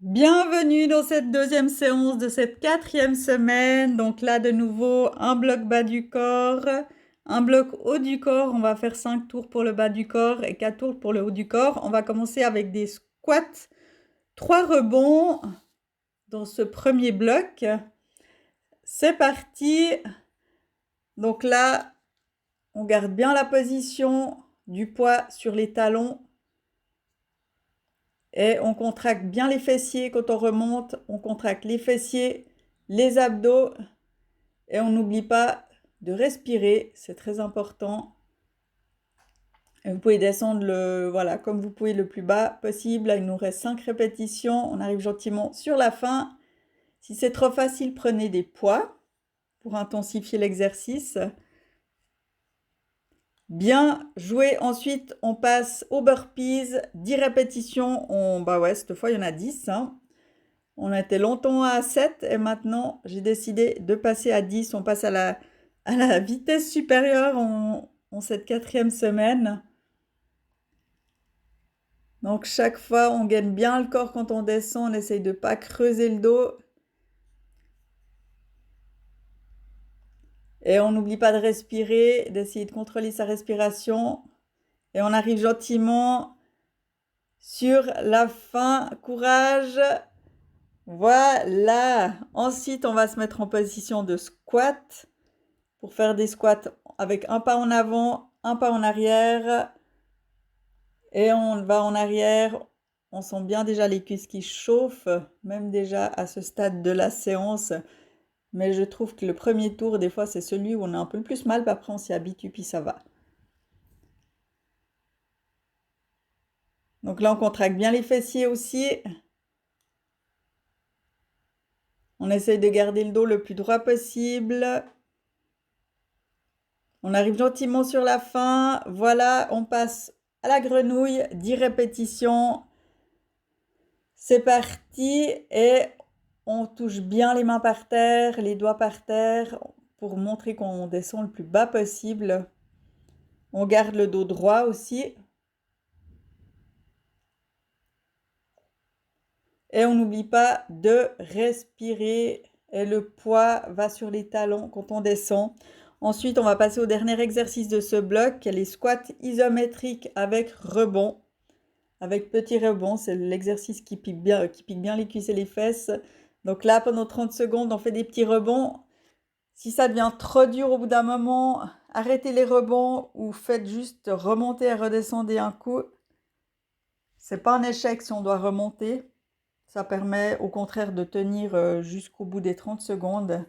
Bienvenue dans cette deuxième séance de cette quatrième semaine. Donc là, de nouveau, un bloc bas du corps, un bloc haut du corps. On va faire 5 tours pour le bas du corps et 4 tours pour le haut du corps. On va commencer avec des squats, 3 rebonds dans ce premier bloc. C'est parti. Donc là, on garde bien la position du poids sur les talons. Et on contracte bien les fessiers quand on remonte. On contracte les fessiers, les abdos. Et on n'oublie pas de respirer, c'est très important. Et vous pouvez descendre voilà, comme vous pouvez le plus bas possible. Là, il nous reste 5 répétitions. On arrive gentiment sur la fin. Si c'est trop facile, prenez des poids pour intensifier l'exercice. Bien joué. Ensuite, on passe aux burpees. 10 répétitions. Bah ouais, cette fois, il y en a 10. Hein. On était longtemps à 7 et maintenant, j'ai décidé de passer à 10. On passe à la vitesse supérieure en cette quatrième semaine. Donc, chaque fois, on gagne bien le corps quand on descend. On essaye de ne pas creuser le dos. Et on n'oublie pas de respirer, d'essayer de contrôler sa respiration. Et on arrive gentiment sur la fin. Courage. Voilà. Ensuite, on va se mettre en position de squat pour faire des squats avec un pas en avant, un pas en arrière. Et on va en arrière. On sent bien déjà les cuisses qui chauffent, même déjà à ce stade de la séance. Mais je trouve que le premier tour, des fois, c'est celui où on a un peu le plus mal. Puis après, on s'y habitue, puis ça va. Donc là, on contracte bien les fessiers aussi. On essaye de garder le dos le plus droit possible. On arrive gentiment sur la fin. Voilà, on passe à la grenouille. 10 répétitions. C'est parti et on touche bien les mains par terre, les doigts par terre pour montrer qu'on descend le plus bas possible. On garde le dos droit aussi. Et on n'oublie pas de respirer et le poids va sur les talons quand on descend. Ensuite, on va passer au dernier exercice de ce bloc, les squats isométriques avec rebond. Avec petit rebond, c'est l'exercice qui pique bien les cuisses et les fesses. Donc là, pendant 30 secondes, on fait des petits rebonds. Si ça devient trop dur au bout d'un moment, arrêtez les rebonds ou faites juste remonter et redescendre un coup. C'est pas un échec si on doit remonter. Ça permet au contraire de tenir jusqu'au bout des 30 secondes.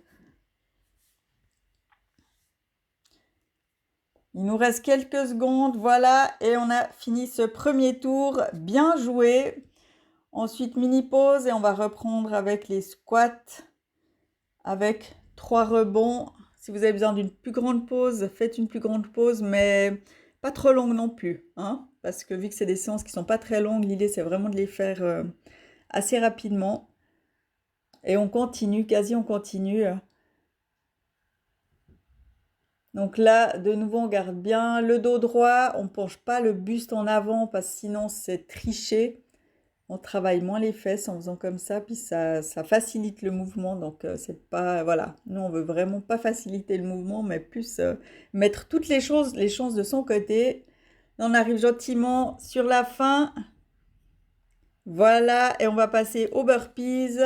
Il nous reste quelques secondes, voilà, et on a fini ce premier tour. Bien joué. Ensuite, mini pause et on va reprendre avec les squats avec 3 rebonds. Si vous avez besoin d'une plus grande pause, faites une plus grande pause, mais pas trop longue non plus. Hein, parce que vu que c'est des séances qui ne sont pas très longues, l'idée c'est vraiment de les faire assez rapidement. Et on continue, quasi on continue. Donc là, de nouveau, on garde bien le dos droit. On ne penche pas le buste en avant parce que sinon c'est tricher. On travaille moins les fesses en faisant comme ça, puis ça facilite le mouvement. Donc, c'est pas, voilà, nous, on veut vraiment pas faciliter le mouvement, mais plus mettre toutes les chances de son côté. On arrive gentiment sur la fin. Voilà, et on va passer aux burpees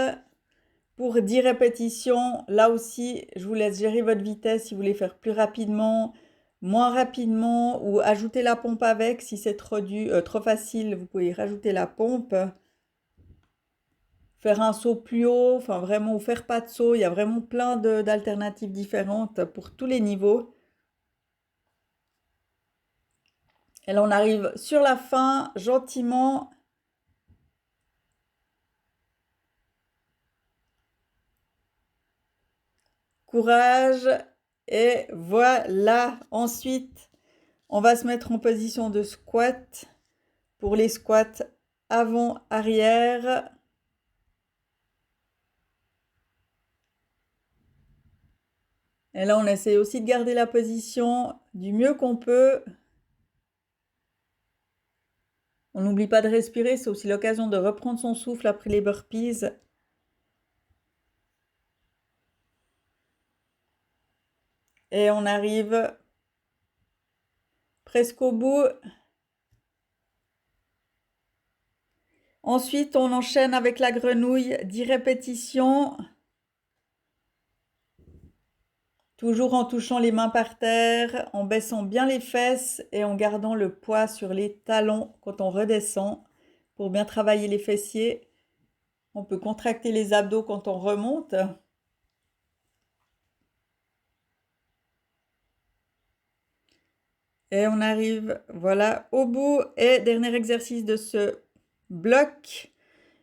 pour 10 répétitions. Là aussi, je vous laisse gérer votre vitesse si vous voulez faire plus rapidement, moins rapidement, ou ajouter la pompe avec. Si c'est trop facile, vous pouvez rajouter la pompe. Faire un saut plus haut, enfin vraiment, ou faire pas de saut. Il y a vraiment plein d'alternatives différentes pour tous les niveaux. Et là, on arrive sur la fin, gentiment. Courage. Et voilà. Ensuite, on va se mettre en position de squat pour les squats avant-arrière. Et là, on essaie aussi de garder la position du mieux qu'on peut. On n'oublie pas de respirer, c'est aussi l'occasion de reprendre son souffle après les burpees. Et on arrive presque au bout. Ensuite, on enchaîne avec la grenouille, 10 répétitions. Toujours en touchant les mains par terre, en baissant bien les fesses et en gardant le poids sur les talons quand on redescend pour bien travailler les fessiers. On peut contracter les abdos quand on remonte. Et on arrive, voilà, au bout. Et dernier exercice de ce bloc,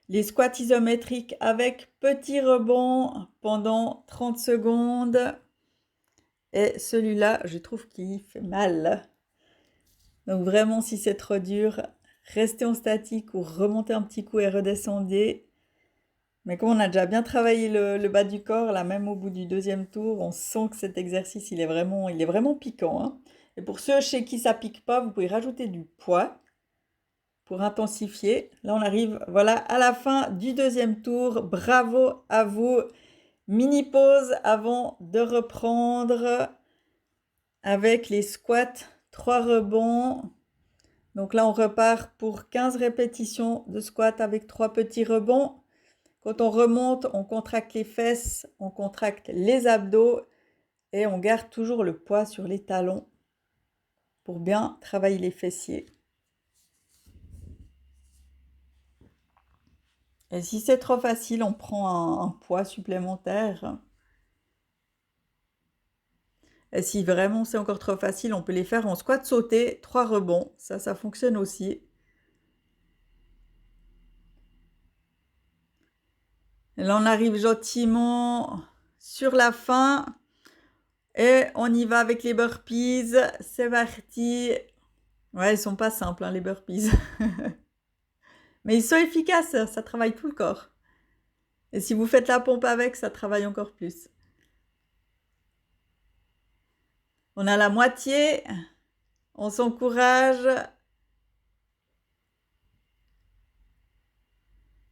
les squats isométriques avec petit rebond pendant 30 secondes. Et celui-là, je trouve qu'il fait mal. Donc vraiment, si c'est trop dur, restez en statique ou remontez un petit coup et redescendez. Mais comme on a déjà bien travaillé le bas du corps, là même au bout du deuxième tour, on sent que cet exercice, il est vraiment piquant, hein. Et pour ceux chez qui ça pique pas, vous pouvez rajouter du poids pour intensifier. Là, on arrive, voilà, à la fin du deuxième tour. Bravo à vous. Mini pause avant de reprendre avec les squats, 3 rebonds. Donc là, on repart pour 15 répétitions de squat avec 3 petits rebonds. Quand on remonte, on contracte les fesses, on contracte les abdos et on garde toujours le poids sur les talons pour bien travailler les fessiers. Et si c'est trop facile, on prend un poids supplémentaire. Et si vraiment c'est encore trop facile, on peut les faire en squat sauté, 3 rebonds. Ça fonctionne aussi. Et là, on arrive gentiment sur la fin. Et on y va avec les burpees. C'est parti. Ouais, ils sont pas simples, hein, les burpees. Mais ils sont efficaces, ça travaille tout le corps. Et si vous faites la pompe avec, ça travaille encore plus. On a la moitié. On s'encourage.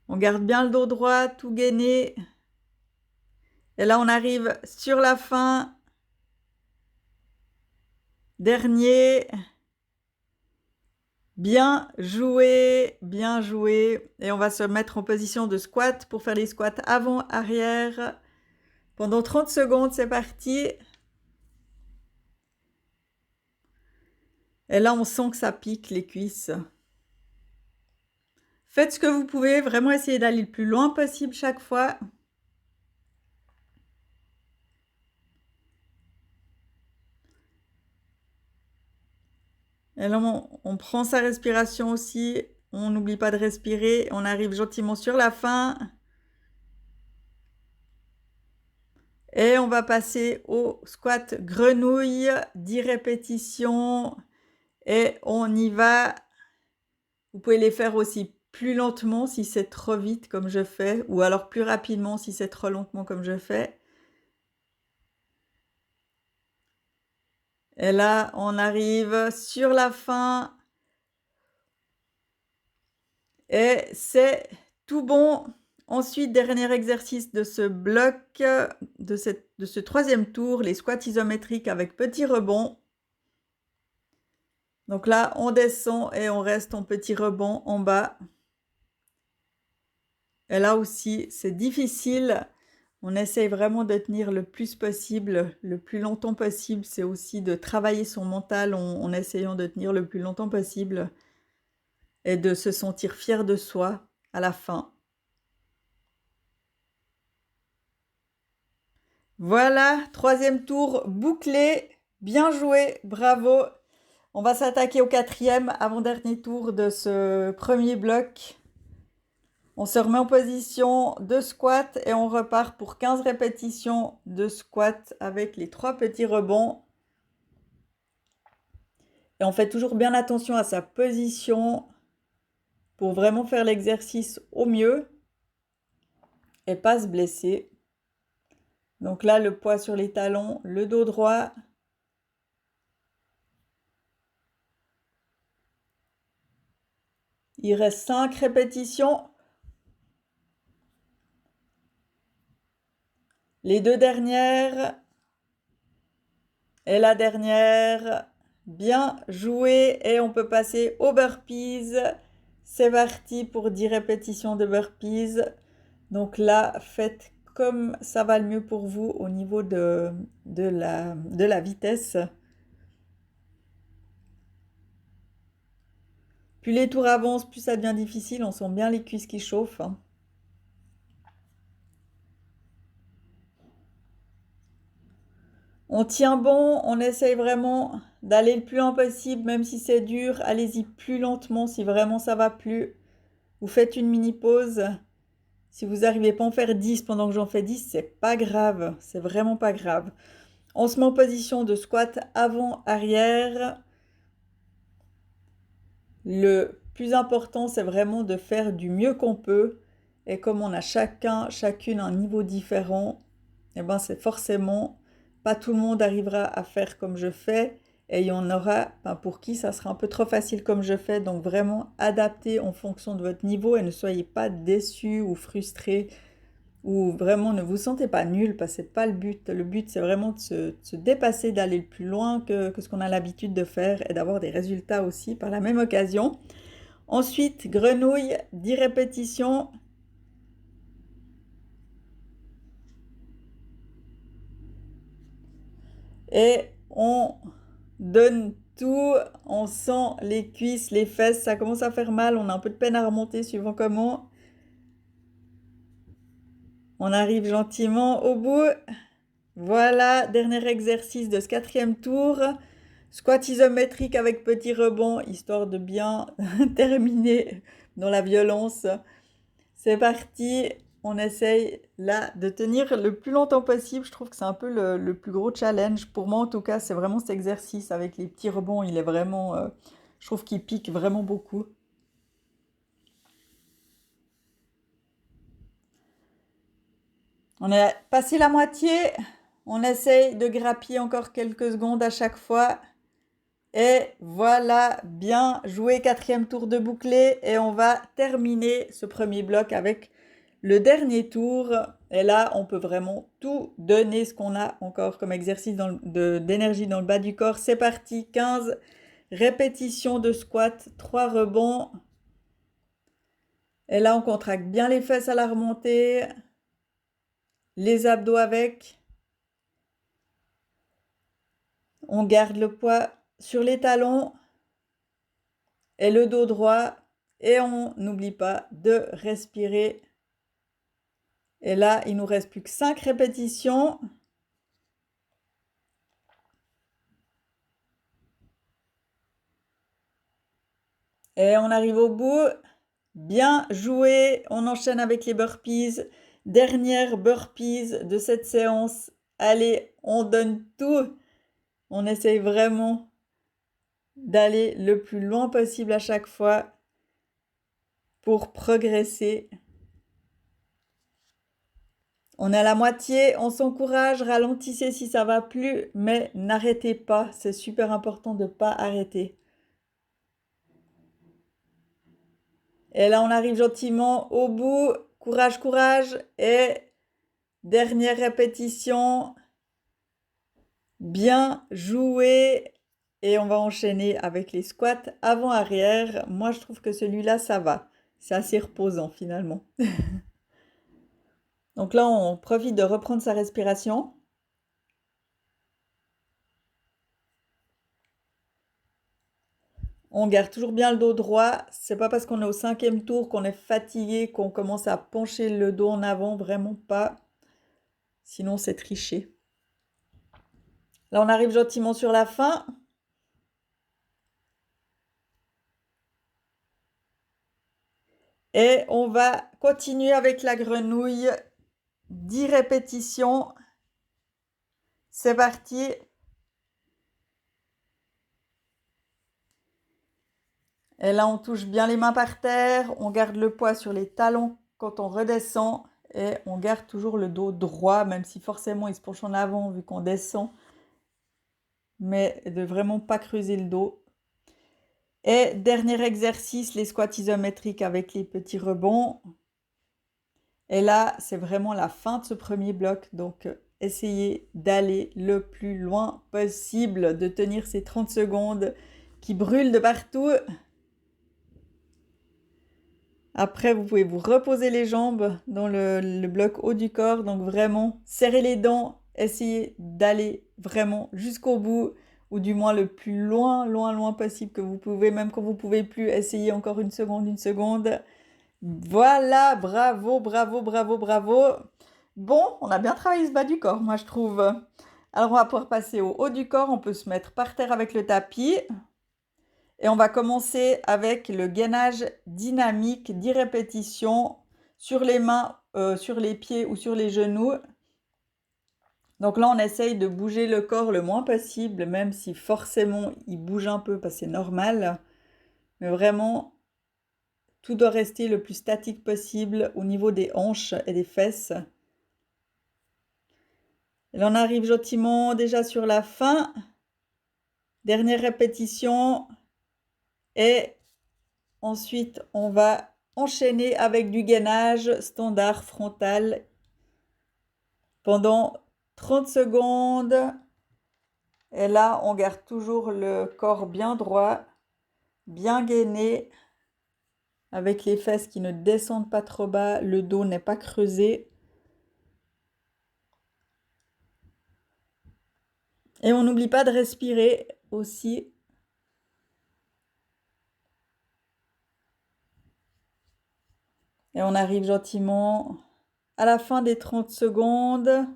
On garde bien le dos droit, tout gainé. Et là, on arrive sur la fin. Dernier. Bien joué, bien joué. Et on va se mettre en position de squat pour faire les squats avant-arrière. Pendant 30 secondes, c'est parti. Et là, on sent que ça pique les cuisses. Faites ce que vous pouvez, vraiment essayez d'aller le plus loin possible chaque fois. Et là, on prend sa respiration aussi. On n'oublie pas de respirer. On arrive gentiment sur la fin. Et on va passer au squat grenouille. 10 répétitions. Et on y va. Vous pouvez les faire aussi plus lentement si c'est trop vite comme je fais. Ou alors plus rapidement si c'est trop lentement comme je fais. Et là, on arrive sur la fin. Et c'est tout bon. Ensuite, dernier exercice de ce bloc, de ce troisième tour, les squats isométriques avec petit rebond. Donc là, on descend et on reste en petit rebond en bas. Et là aussi, c'est difficile. On essaye vraiment de tenir le plus possible, le plus longtemps possible. C'est aussi de travailler son mental en essayant de tenir le plus longtemps possible et de se sentir fier de soi à la fin. Voilà, troisième tour bouclé. Bien joué, bravo. On va s'attaquer au quatrième, avant-dernier tour de ce premier bloc. On se remet en position de squat et on repart pour 15 répétitions de squat avec les 3 petits rebonds. Et on fait toujours bien attention à sa position pour vraiment faire l'exercice au mieux et pas se blesser. Donc là, le poids sur les talons, le dos droit. Il reste 5 répétitions. Les 2 dernières. Et la dernière. Bien joué. Et on peut passer aux burpees. C'est parti pour 10 répétitions de burpees. Donc là, faites comme ça va le mieux pour vous au niveau de la vitesse. Plus les tours avancent, plus ça devient difficile. On sent bien les cuisses qui chauffent. On tient bon, on essaye vraiment d'aller le plus loin possible, même si c'est dur. Allez-y plus lentement si vraiment ça va plus. Vous faites une mini pause. Si vous n'arrivez pas à en faire 10 pendant que j'en fais 10, c'est pas grave. C'est vraiment pas grave. On se met en position de squat avant-arrière. Le plus important, c'est vraiment de faire du mieux qu'on peut. Et comme on a chacune un niveau différent, eh ben c'est forcément, pas tout le monde arrivera à faire comme je fais. Et il y en aura pour qui ça sera un peu trop facile comme je fais. Donc vraiment adaptez en fonction de votre niveau et ne soyez pas déçus ou frustrés. Ou vraiment ne vous sentez pas nul parce que c'est pas le but. Le but c'est vraiment de se dépasser, d'aller le plus loin que ce qu'on a l'habitude de faire et d'avoir des résultats aussi par la même occasion. Ensuite, grenouille, 10 répétitions. Et on donne tout, on sent les cuisses, les fesses, ça commence à faire mal, on a un peu de peine à remonter suivant comment. On arrive gentiment au bout. Voilà, dernier exercice de ce 4e tour. Squat isométrique avec petit rebond, histoire de bien terminer dans la violence. C'est parti, on essaye là de tenir le plus longtemps possible. Je trouve que c'est un peu le plus gros challenge. Pour moi en tout cas, c'est vraiment cet exercice avec les petits rebonds. Il est vraiment, je trouve qu'il pique vraiment beaucoup. On a passé la moitié. On essaye de grappiller encore quelques secondes à chaque fois. Et voilà, bien joué, 4e tour de bouclé. Et on va terminer ce premier bloc avec le dernier tour. Et là, on peut vraiment tout donner ce qu'on a encore comme exercice d'énergie dans le bas du corps. C'est parti, 15 répétitions de squat, 3 rebonds. Et là, on contracte bien les fesses à la remontée, les abdos avec. On garde le poids sur les talons et le dos droit. Et on n'oublie pas de respirer. Et là, il nous reste plus que 5 répétitions. Et on arrive au bout. Bien joué. On enchaîne avec les burpees. Dernière burpees de cette séance. Allez, on donne tout. On essaye vraiment d'aller le plus loin possible à chaque fois pour progresser. On est à la moitié, on s'encourage, ralentissez si ça va plus, mais n'arrêtez pas. C'est super important de ne pas arrêter. Et là, on arrive gentiment au bout. Courage, courage. Et dernière répétition. Bien joué. Et on va enchaîner avec les squats avant-arrière. Moi, je trouve que celui-là, ça va. C'est assez reposant finalement. Donc là, on profite de reprendre sa respiration. On garde toujours bien le dos droit. C'est pas parce qu'on est au 5e tour qu'on est fatigué qu'on commence à pencher le dos en avant. Vraiment pas. Sinon, c'est tricher. Là, on arrive gentiment sur la fin. Et on va continuer avec la grenouille. 10 répétitions. C'est parti. Et là, on touche bien les mains par terre. On garde le poids sur les talons quand on redescend. Et on garde toujours le dos droit, même si forcément il se penche en avant vu qu'on descend. Mais de vraiment pas creuser le dos. Et dernier exercice, les squats isométriques avec les petits rebonds. Et là, c'est vraiment la fin de ce premier bloc. Donc, essayez d'aller le plus loin possible, de tenir ces 30 secondes qui brûlent de partout. Après, vous pouvez vous reposer les jambes dans le bloc haut du corps. Donc, vraiment, serrez les dents. Essayez d'aller vraiment jusqu'au bout, ou du moins le plus loin, loin, loin possible que vous pouvez. Même quand vous ne pouvez plus, essayez encore une seconde, une seconde. Voilà, bravo, bravo, bravo, bravo. Bon, on a bien travaillé ce bas du corps, moi je trouve. Alors on va pouvoir passer au haut du corps, on peut se mettre par terre avec le tapis. Et on va commencer avec le gainage dynamique, 10 répétitions sur les mains, sur les pieds ou sur les genoux. Donc là, on essaye de bouger le corps le moins possible, même si forcément il bouge un peu parce que c'est normal. Mais vraiment, tout doit rester le plus statique possible au niveau des hanches et des fesses. Et là, on arrive gentiment déjà sur la fin. Dernière répétition. Et ensuite, on va enchaîner avec du gainage standard frontal pendant 30 secondes. Et là, on garde toujours le corps bien droit, bien gainé, avec les fesses qui ne descendent pas trop bas, le dos n'est pas creusé. Et on n'oublie pas de respirer aussi. Et on arrive gentiment à la fin des 30 secondes.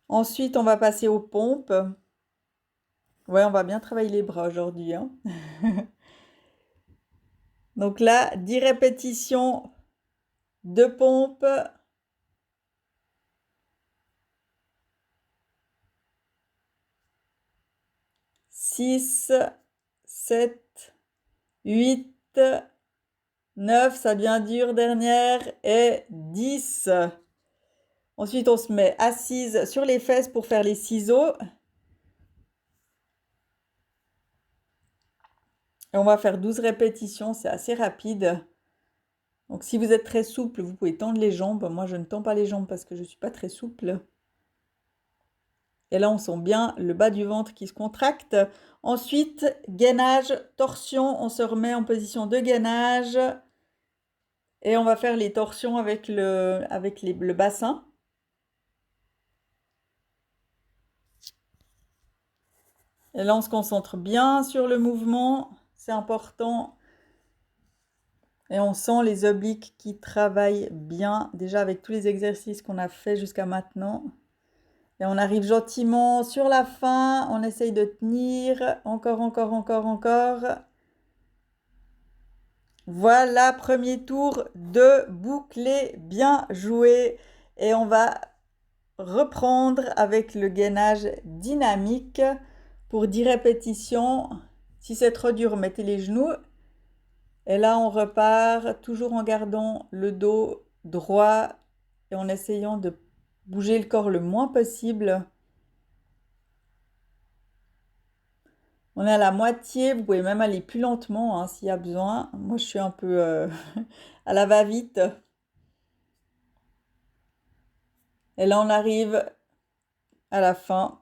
Ensuite, on va passer aux pompes. Ouais, on va bien travailler les bras aujourd'hui, hein. Donc là, 10 répétitions de pompe. 6, 7, 8, 9, ça devient dur, dernière, et 10. Ensuite, on se met assise sur les fesses pour faire les ciseaux. Et on va faire 12 répétitions, c'est assez rapide. Donc si vous êtes très souple, vous pouvez tendre les jambes. Moi, je ne tends pas les jambes parce que je ne suis pas très souple. Et là, on sent bien le bas du ventre qui se contracte. Ensuite, gainage, torsion. On se remet en position de gainage. Et on va faire les torsions avec le bassin. Et là, on se concentre bien sur le mouvement. C'est important. Et on sent les obliques qui travaillent bien, déjà avec tous les exercices qu'on a fait jusqu'à maintenant. Et on arrive gentiment sur la fin, on essaye de tenir, encore, encore, encore, encore. Voilà, premier tour de bouclé, bien joué. Et on va reprendre avec le gainage dynamique pour 10 répétitions. Si c'est trop dur, mettez les genoux. Et là, on repart toujours en gardant le dos droit et en essayant de bouger le corps le moins possible. On est à la moitié, vous pouvez même aller plus lentement hein, s'il y a besoin. Moi, je suis un peu à la va-vite. Et là, on arrive à la fin.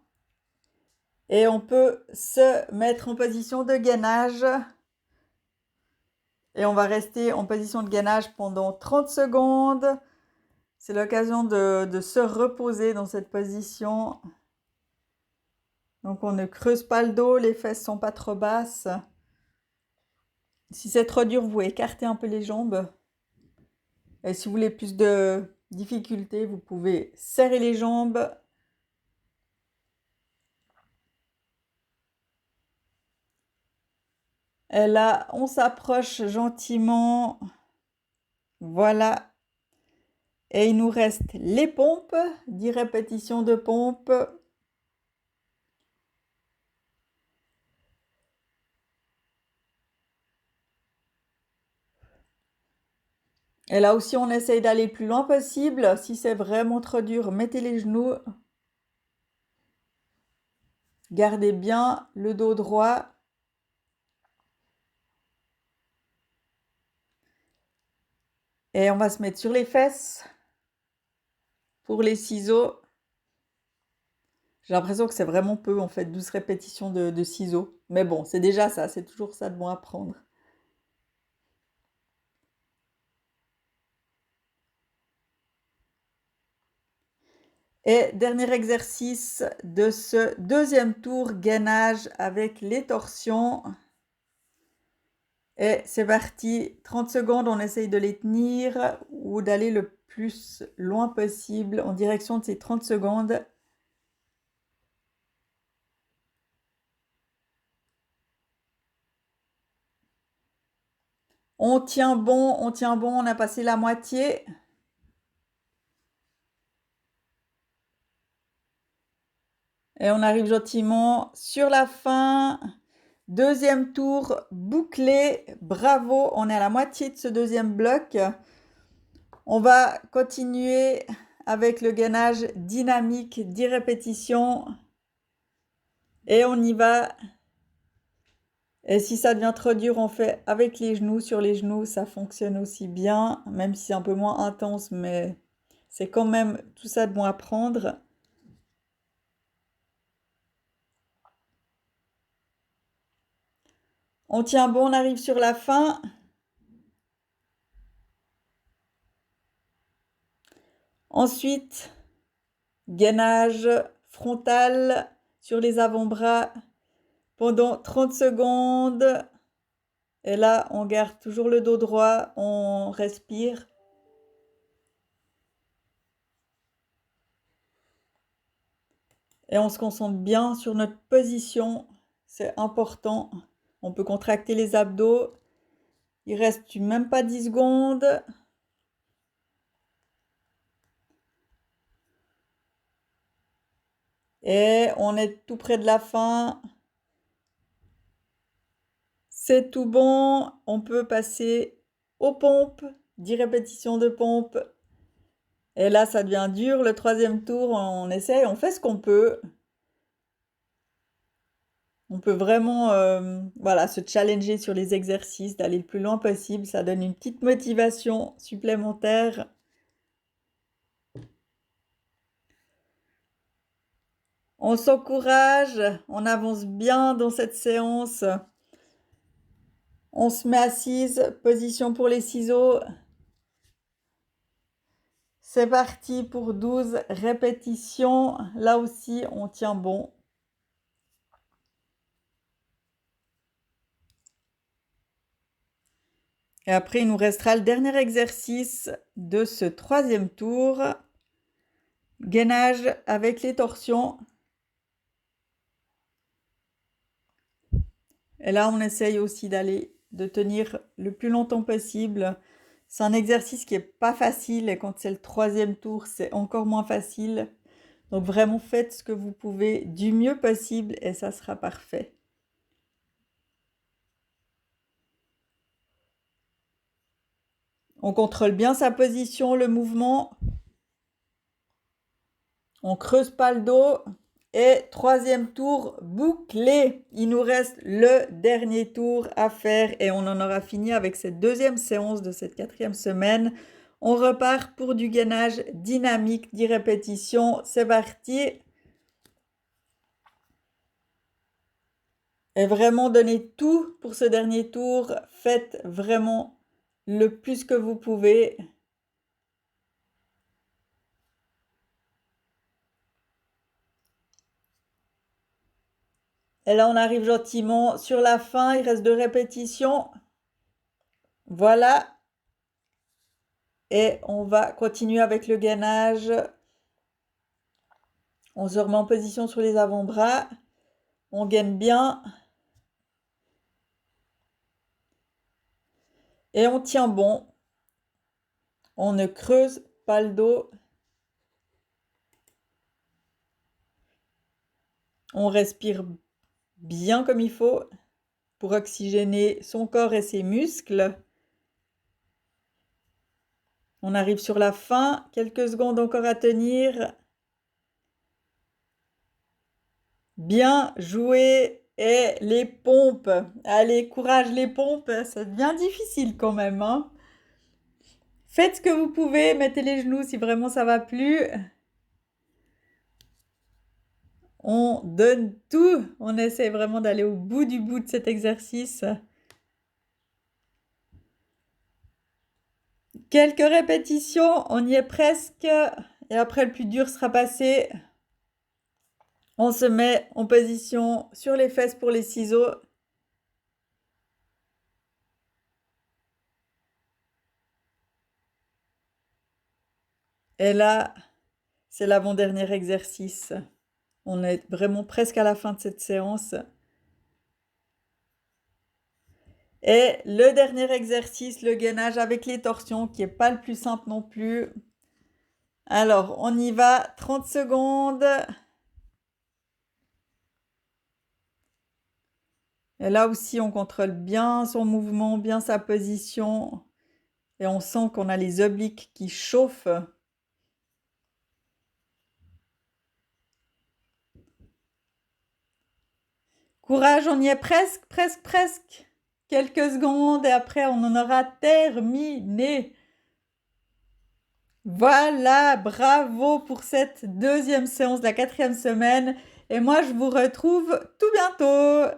Et on peut se mettre en position de gainage. Et on va rester en position de gainage pendant 30 secondes. C'est l'occasion de se reposer dans cette position. Donc on ne creuse pas le dos, les fesses sont pas trop basses. Si c'est trop dur, vous écartez un peu les jambes. Et si vous voulez plus de difficulté, vous pouvez serrer les jambes. Et là, on s'approche gentiment. Voilà. Et il nous reste les pompes, 10 répétitions de pompes. Et là aussi, on essaye d'aller le plus loin possible. Si c'est vraiment trop dur, mettez les genoux. Gardez bien le dos droit. Et on va se mettre sur les fesses pour les ciseaux. J'ai l'impression que c'est vraiment peu en fait, 12 répétitions de ciseaux. Mais bon, c'est déjà ça, c'est toujours ça de bon à prendre. Et dernier exercice de ce deuxième tour gainage avec les torsions. Et c'est parti, 30 secondes, on essaye de les tenir ou d'aller le plus loin possible en direction de ces 30 secondes. On tient bon, on a passé la moitié. Et on arrive gentiment sur la fin. Deuxième tour bouclé. Bravo, on est à la moitié de ce deuxième bloc. On va continuer avec le gainage dynamique, 10 répétitions. Et on y va. Et si ça devient trop dur, on fait avec les genoux. Sur les genoux, ça fonctionne aussi bien, même si c'est un peu moins intense, mais c'est quand même tout ça de bon à prendre. On tient bon, on arrive sur la fin. Ensuite, gainage frontal sur les avant-bras pendant 30 secondes. Et là, on garde toujours le dos droit, on respire. Et on se concentre bien sur notre position, c'est important. On peut contracter les abdos. Il reste même pas 10 secondes. Et on est tout près de la fin. C'est tout bon. On peut passer aux pompes. 10 répétitions de pompes. Et là, ça devient dur. Le troisième tour, on essaye, on fait ce qu'on peut. On peut vraiment voilà, se challenger sur les exercices, d'aller le plus loin possible. Ça donne une petite motivation supplémentaire. On s'encourage, on avance bien dans cette séance. On se met assise, position pour les ciseaux. C'est parti pour 12 répétitions. Là aussi, on tient bon. Et après, il nous restera le dernier exercice de ce troisième tour. Gainage avec les torsions. Et là, on essaye aussi de tenir le plus longtemps possible. C'est un exercice qui n'est pas facile et quand c'est le troisième tour, c'est encore moins facile. Donc vraiment, faites ce que vous pouvez du mieux possible et ça sera parfait. On contrôle bien sa position, le mouvement. On creuse pas le dos. Et troisième tour bouclé. Il nous reste le dernier tour à faire et on en aura fini avec cette deuxième séance de cette 4e semaine. On repart pour du gainage dynamique, 10 répétitions. C'est parti. Et vraiment donnez tout pour ce dernier tour. Faites vraiment le plus que vous pouvez. Et là, on arrive gentiment sur la fin. Il reste 2 répétitions. Voilà. Et on va continuer avec le gainage. On se remet en position sur les avant-bras. On gaine bien. Et on tient bon. On ne creuse pas le dos. On respire bien comme il faut pour oxygéner son corps et ses muscles. On arrive sur la fin. Quelques secondes encore à tenir. Bien joué. Et les pompes. Allez, courage les pompes. Ça devient difficile quand même, hein. Faites ce que vous pouvez. Mettez les genoux si vraiment ça va plus. On donne tout. On essaie vraiment d'aller au bout du bout de cet exercice. Quelques répétitions. On y est presque. Et après, le plus dur sera passé. On se met en position sur les fesses pour les ciseaux. Et là, c'est l'avant-dernier exercice. On est vraiment presque à la fin de cette séance. Et le dernier exercice, le gainage avec les torsions, qui n'est pas le plus simple non plus. Alors, on y va, 30 secondes. Et là aussi, on contrôle bien son mouvement, bien sa position. Et on sent qu'on a les obliques qui chauffent. Courage, on y est presque, presque, presque. Quelques secondes et après, on en aura terminé. Voilà, bravo pour cette deuxième séance de la 4e semaine. Et moi, je vous retrouve tout bientôt.